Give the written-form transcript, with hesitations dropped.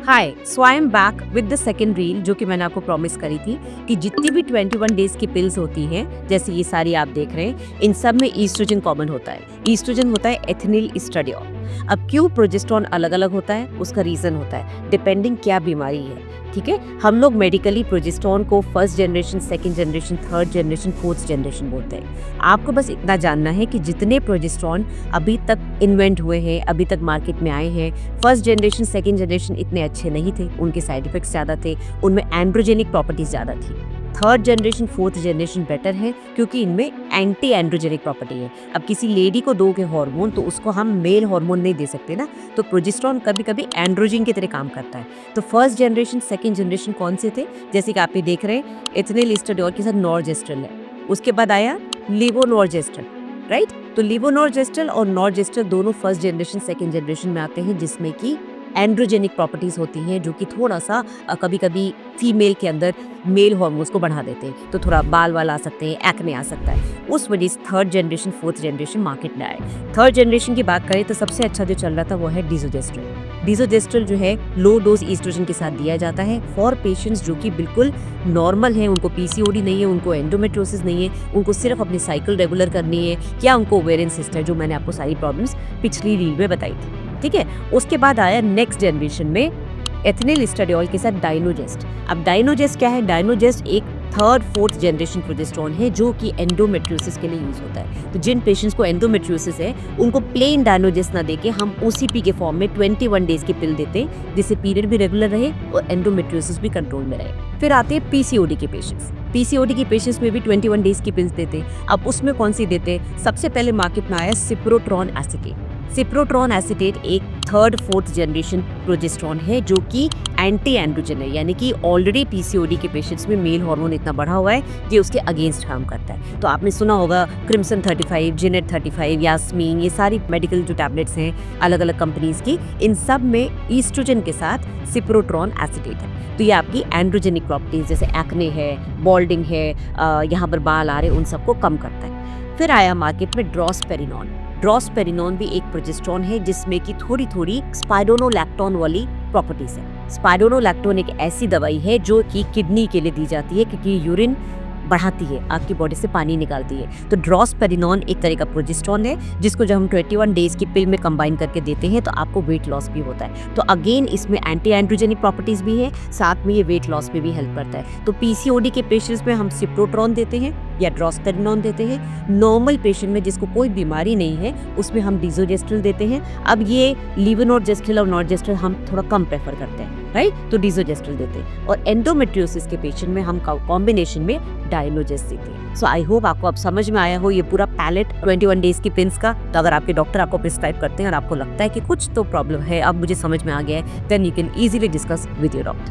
Hi, so I am back with the second reel जो कि मैंने आपको प्रॉमिस करी थी कि जितनी भी 21 डेज की पिल्स होती हैं, जैसे ये सारी आप देख रहे हैं, इन सब में ईस्ट्रोजन कॉमन होता है। ईस्ट्रोजन होता है एथिनिल एस्ट्राडियोल। अब क्यों प्रोजेस्टेरोन अलग-अलग होता है, उसका रीजन होता है डिपेंडिंग क्या बीमारी है। ठीक है, हम लोग मेडिकली प्रोजेस्टेरोन को first generation, second generation, third generation, fourth generation बोलते हैं। आपको बस इतना जानना है कि जितने प्रोजेस्टेरोन अभी तक इन्वेंट हुए हैं, अभी तक मार्केट में आए हैं, फर्स्ट जनरेशन, सेकंड जनरेशन इतने अच्छे नहीं थे, उनके साइड इफेक्ट्स ज़्यादा थे, उनमें एंड्रोजेनिक प्रॉपर्टीज ज़्यादा थी। Third generation, fourth generation better है क्योंकि इनमें एंटी एंड्रोजेनिक प्रॉपर्टी है। अब किसी लेडी को दोगे हार्मोन तो उसको हम मेल हार्मोन नहीं दे सकते ना, तो प्रोजेस्टेरोन कभी कभी एंड्रोजन की तरह काम करता है। तो फर्स्ट जनरेशन, सेकंड जनरेशन कौन से थे, जैसे कि आप ये देख रहे हैं, एथिनिल एस्ट्राडियोल के साथ नॉर्जेस्ट्रल है। उसके बाद आया लिवोनॉर्जेस्ट्रल, राइट। तो लिवोनॉर्जेस्ट्रल और नॉर्जेस्ट्रल दोनों फर्स्ट जनरेशन, सेकंड जनरेशन में आते हैं, जिसमें कि एंड्रोजेनिक प्रॉपर्टीज होती हैं जो कि थोड़ा सा कभी कभी फीमेल के अंदर मेल हार्मोन्स को बढ़ा देते हैं, तो थोड़ा बाल वाल आ सकते हैं, एक्ने आ सकता है। उस वजह से third generation, fourth generation market में आए। थर्ड जनरेशन की बात करें तो सबसे अच्छा जो चल रहा था वो है डिसोजेस्ट्रल। डिसोजेस्ट्रल जो है लो डोज ईस्ट्रोजन के साथ दिया जाता है फॉर पेशेंट्स जो कि बिल्कुल नॉर्मल हैं, उनको पीसीओडी नहीं है, उनको एंडोमेट्रियोसिस नहीं है, उनको सिर्फ अपनी साइकिल रेगुलर करनी है, या उनको ओवेरियन सिस्ट है, जो मैंने आपको सारी प्रॉब्लम्स पिछली रील में बताई थी। ठीक है, उसके बाद आया नेक्स्ट जनरेशन में एथिनिल एस्ट्राडियोल के साथ डायनोजेस्ट। अब डायनोजेस्ट क्या है? डायनोजेस्ट एक थर्ड फोर्थ जनरेशन प्रोजेस्टेरोन है जो कि एंडोमेट्रियोसिस के लिए यूज होता है। तो जिन पेशेंट्स को एंडोमेट्रियोसिस है उनको प्लेन डायनोजेस्ट ना देके हम ओसीपी के फॉर्म में 21 डेज की पिल देते हैं, जिससे पीरियड भी रेगुलर रहे और एंडोमेट्रियोसिस भी कंट्रोल में रहे। फिर आते हैं पीसीओडी के पेशेंट्स। पीसीओडी के पेशेंट्स में भी 21 डेज की पिल्स देते हैं। अब उसमें कौन सी देते हैं? सबसे पहले मार्केट में आया सिप्रोट्रॉन एसीटेट। सिप्रोट्रॉन एसीटेट एक थर्ड फोर्थ जनरेशन प्रोजेस्टेरोन है जो कि एंटी एंड्रोजन है, यानी कि ऑलरेडी पीसीओडी के पेशेंट्स में मेल हार्मोन इतना बढ़ा हुआ है कि उसके अगेंस्ट काम करता है। तो आपने सुना होगा क्रिम्सन 35, जेनेट 35, यास्मीन, ये सारी मेडिकल जो टैबलेट्स हैं अलग अलग कंपनीज की, इन सब में ईस्ट्रोजन के साथ सिप्रोट्रॉन एसीटेट है। तो ये आपकी एंड्रोजेनिक प्रॉपर्टीज जैसे एक्ने है, बॉल्डिंग है, यहाँ पर बाल आ रहे, उन सबको कम करता है। फिर आया मार्केट में ड्रोस्पेरिनॉन। ड्रोस्पेरिनॉन भी एक प्रोजेस्टेरोन है जिसमें कि थोड़ी थोड़ी स्पाइरोनोलैक्टोन वाली प्रॉपर्टीज है। स्पाइरोनोलैक्टोन एक ऐसी दवाई है जो कि किडनी के लिए दी जाती है क्योंकि यूरिन बढ़ाती है, आपकी बॉडी से पानी निकालती है। तो ड्रोस्पेरिनॉन एक तरह का प्रोजेस्टेरोन है जिसको जब हम 21 डेज की पिल में कंबाइन करके देते हैं तो आपको वेट लॉस भी होता है। तो अगेन इसमें एंटी एंड्रोजेनिक प्रॉपर्टीज भी है, साथ में ये वेट लॉस में भी हेल्प करता है। तो पीसीओडी के पेशेंट्स में हम सिप्रोट्रॉन देते हैं या ड्रोस्पेरिनॉन देते हैं। नॉर्मल पेशेंट में जिसको कोई बीमारी नहीं है उसमें हम डिसोजेस्ट्रल देते हैं। अब ये लिवोनॉर्जेस्ट्रल और नॉर्जेस्ट्रल हम थोड़ा कम प्रेफर करते हैं, राइट, तो डिसोजेस्ट्रल देते हैं। और एंडोमेट्रियोसिस के पेशेंट में हम कॉम्बिनेशन में डायनोजेस्ट देते हैं। सो आई होप आपको अब समझ में आया हो ये पूरा पैलेट 21 डेज की पिल्स का। तो अगर आपके डॉक्टर आपको प्रिस्क्राइब करते हैं और आपको लगता है कि कुछ तो प्रॉब्लम है, अब मुझे समझ में आ गया है, then you can easily discuss with your doctor.